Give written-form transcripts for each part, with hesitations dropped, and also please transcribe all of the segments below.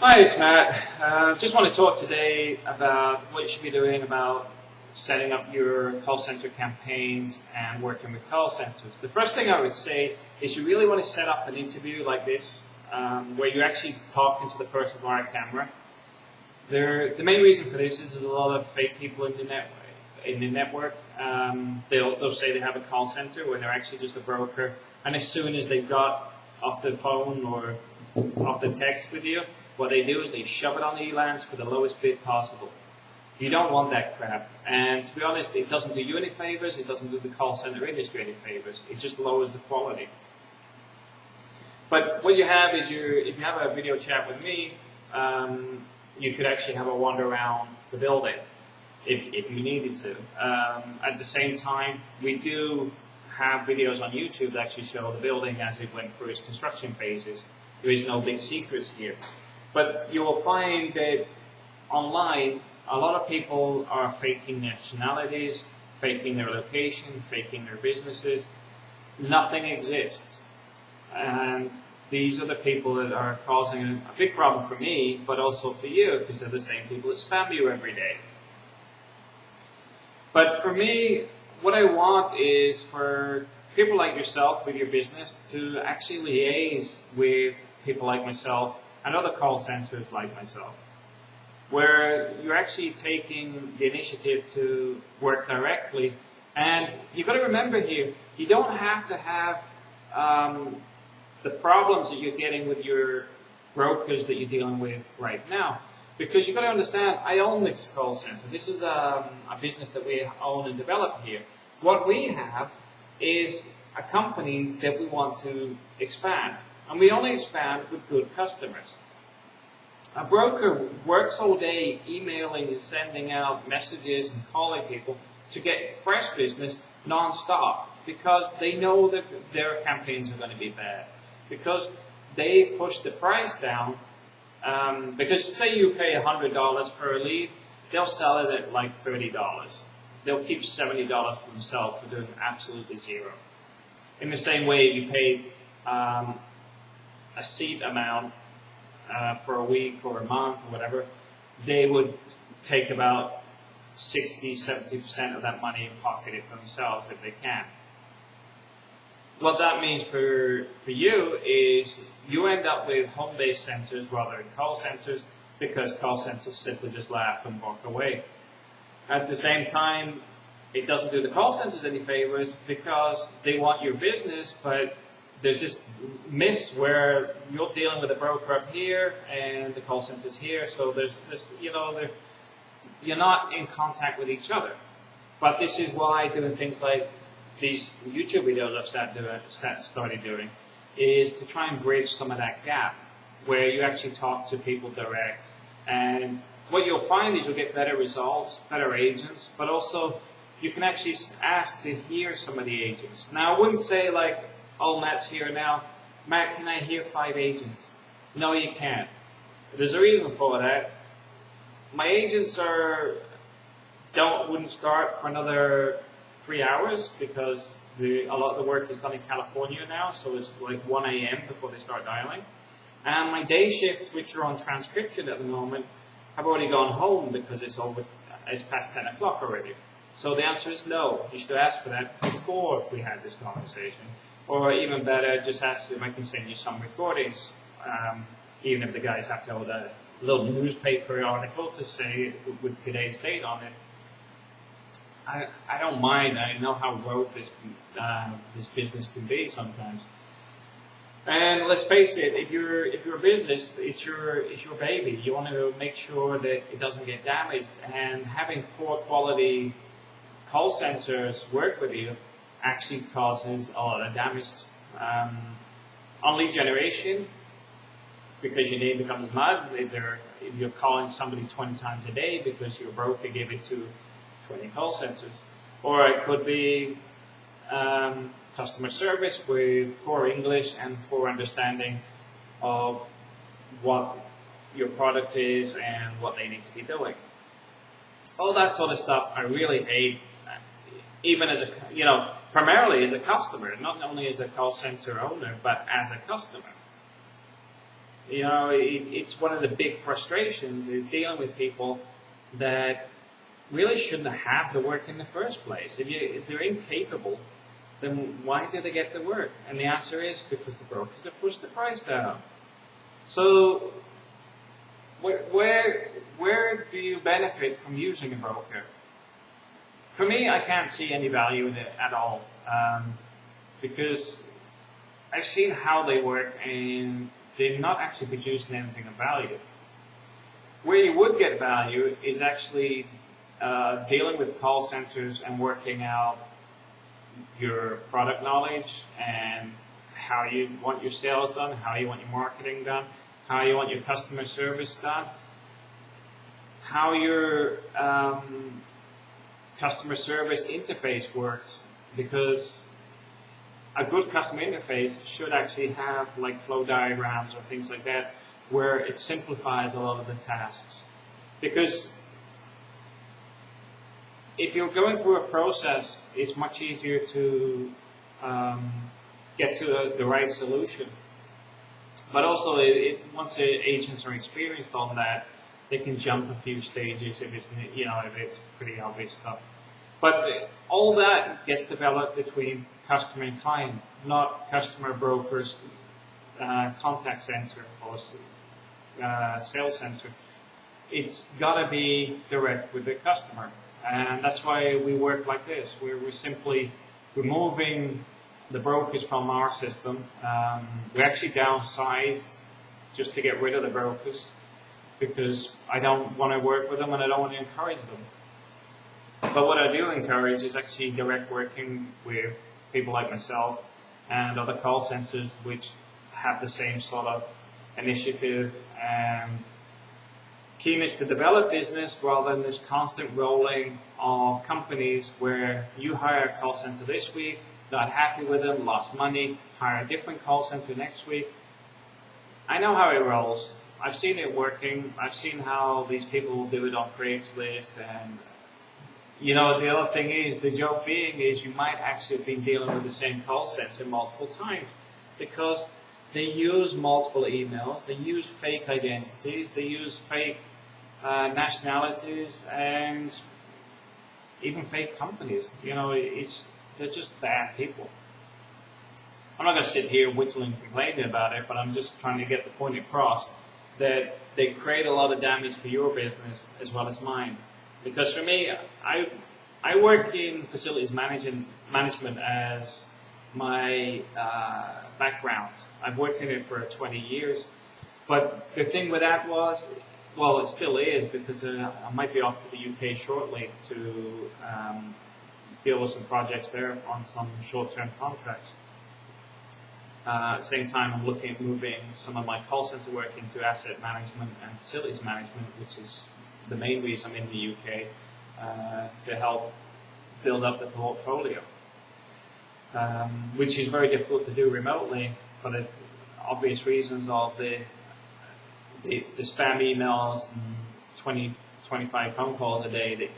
Hi, it's Matt. Just want to talk today about what you should be doing about setting up your call center campaigns and working with call centers. The first thing I would say is you really want to set up an interview like this, where you're actually talking to the person via camera. The main reason for this is there's a lot of fake people in the network. They'll say they have a call center when they're actually just a broker, and as soon as they've got off the phone or off the text with you, what they do is they shove it on the ELANs for the lowest bid possible. You don't want that crap. And to be honest, it doesn't do you any favors. It doesn't do the call center industry any favors. It just lowers the quality. But what you have is if you have a video chat with me, you could actually have a wander around the building if you needed to. At the same time, we do have videos on YouTube that actually show the building as it went through its construction phases. There is no big secrets here. But you will find that online, a lot of people are faking nationalities, faking their location, faking their businesses. Nothing exists. And these are the people that are causing a big problem for me, but also for you, because they're the same people that spam you every day. But for me, what I want is for people like yourself with your business to actually liaise with people like myself and other call centers like myself, where you're actually taking the initiative to work directly. And you've got to remember here, you don't have to have the problems that you're getting with your brokers that you're dealing with right now. Because you've got to understand, I own this call center. This is a business that we own and develop here. What we have is a company that we want to expand. And we only expand with good customers. A broker works all day emailing and sending out messages and calling people to get fresh business non-stop because they know that their campaigns are going to be bad. Because they push the price down. Because say you pay $100 for a lead, they'll sell it at like $30. They'll keep $70 for themselves for doing absolutely zero. In the same way, you pay a seat amount for a week or a month or whatever, they would take about 60-70% of that money and pocket it for themselves if they can. What that means for you is you end up with home-based centers rather than call centers because call centers simply just laugh and walk away. At the same time, it doesn't do the call centers any favors because they want your business, but there's this miss where you're dealing with a broker up here and the call center's here, so there's you're not in contact with each other. But this is why doing things like these YouTube videos I've started doing is to try and bridge some of that gap where you actually talk to people direct. And what you'll find is you'll get better results, better agents, but also you can actually ask to hear some of the agents. Now, I wouldn't say like, oh, Matt's here now. Matt, can I hear 5 agents? No, you can't. There's a reason for that. My agents wouldn't start for another 3 hours because a lot of the work is done in California now, so it's like 1 a.m. before they start dialing. And my day shifts, which are on transcription at the moment, have already gone home because it's past 10 o'clock already. So the answer is no. You should ask for that before we had this conversation. Or even better, just ask if I can send you some recordings, even if the guys have to hold a little newspaper article to say with today's date on it. I don't mind. I know how rogue this business can be sometimes. And let's face it, if you're a business, it's your baby. You want to make sure that it doesn't get damaged. And having poor quality call centers work with you actually causes a lot of damage. On lead generation, because your name becomes mud, if you're calling somebody 20 times a day because your broker gave it to 20 call centers. Or it could be customer service with poor English and poor understanding of what your product is and what they need to be doing. All that sort of stuff I really hate, even as primarily as a customer, not only as a call center owner, but as a customer. You know, it's one of the big frustrations is dealing with people that really shouldn't have the work in the first place. If they're incapable, then why do they get the work? And the answer is because the brokers have pushed the price down. So where do you benefit from using a broker? For me, I can't see any value in it at all, because I've seen how they work and they're not actually producing anything of value. Where you would get value is actually dealing with call centers and working out your product knowledge and how you want your sales done, how you want your marketing done, how you want your customer service done, how your customer service interface works, because a good customer interface should actually have like flow diagrams or things like that where it simplifies a lot of the tasks. Because if you're going through a process, it's much easier to get to the right solution. But also, once the agents are experienced on that, they can jump a few stages if it's pretty obvious stuff. But all that gets developed between customer and client, not customer, brokers, contact center, or sales center. It's got to be direct with the customer. And that's why we work like this. We're simply removing the brokers from our system. We actually downsized just to get rid of the brokers because I don't want to work with them and I don't want to encourage them. But what I do encourage is actually direct working with people like myself and other call centers which have the same sort of initiative and keenness to develop business rather than this constant rolling of companies where you hire a call center this week, not happy with them, lost money, hire a different call center next week. I know how it rolls. I've seen it working. I've seen how these people will do it on Craigslist. And, the other thing is, the joke being is you might actually have been dealing with the same call center multiple times because they use multiple emails, they use fake identities, they use fake nationalities, and even fake companies. They're just bad people. I'm not going to sit here whittling and complaining about it, but I'm just trying to get the point across that they create a lot of damage for your business as well as mine. Because for me, I work in facilities management as my background. I've worked in it for 20 years. But the thing with that was, well, it still is, because I might be off to the UK shortly to deal with some projects there on some short-term contracts. At the same time, I'm looking at moving some of my call center work into asset management and facilities management, which is the main reason I'm in the UK, to help build up the portfolio, which is very difficult to do remotely for the obvious reasons of the spam emails and 25 phone calls a day that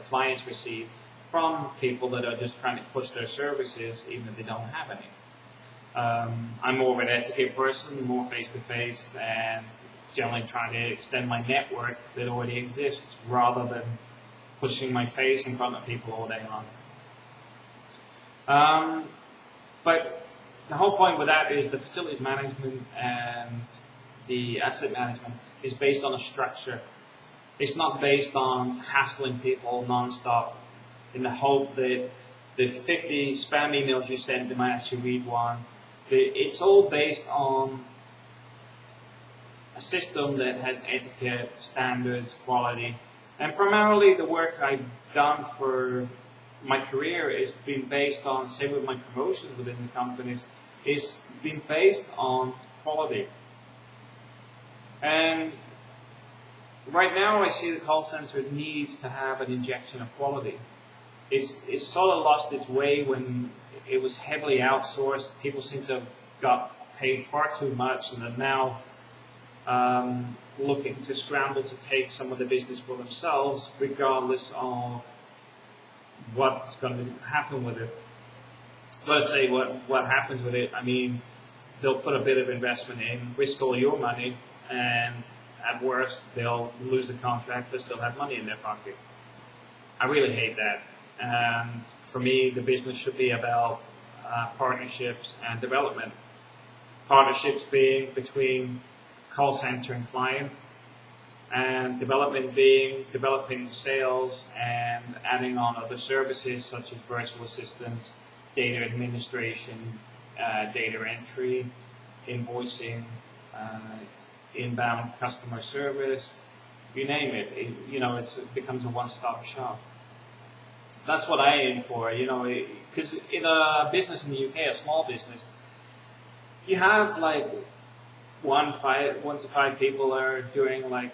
clients receive from people that are just trying to push their services even if they don't have any. I'm more of an etiquette person, more face-to-face, and generally trying to extend my network that already exists rather than pushing my face in front of people all day long. But the whole point with that is the facilities management and the asset management is based on a structure. It's not based on hassling people non-stop in the hope that the 50 spam emails you send, they might actually read one. It's all based on a system that has etiquette, standards, quality. And primarily the work I've done for my career is been based on, say with my promotions within the companies, is been based on quality. And right now I see the call center needs to have an injection of quality. It's sort of lost its way when it was heavily outsourced. People seem to have got paid far too much and are now looking to scramble to take some of the business for themselves, regardless of what's going to happen with it. Let's say what happens with it. I mean, they'll put a bit of investment in, risk all your money, and at worst, they'll lose the contract, but still have money in their pocket. I really hate that. And for me, the business should be about partnerships and development. Partnerships being between call center and client, and development being developing sales and adding on other services such as virtual assistants, data administration, data entry, invoicing, inbound customer service, you name it. It becomes a one-stop shop. That's what I aim for, because in a business in the UK, a small business, you have like 1 to 5 people are doing like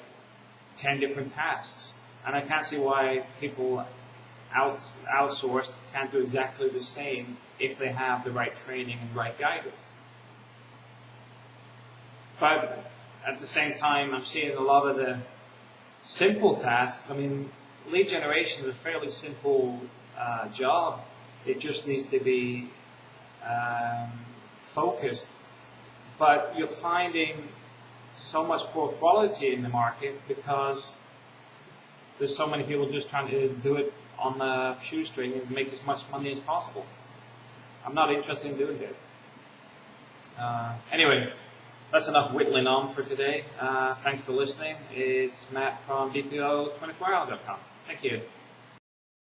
10 different tasks. And I can't see why people outsourced can't do exactly the same if they have the right training and right guidance. But at the same time, I'm seeing a lot of the simple tasks. I mean, lead generation is a fairly simple job. It just needs to be focused. But you're finding so much poor quality in the market because there's so many people just trying to do it on the shoestring and make as much money as possible. I'm not interested in doing that. Anyway, that's enough whittling on for today. Thanks for listening. It's Matt from BPO24hour.com. Thank you.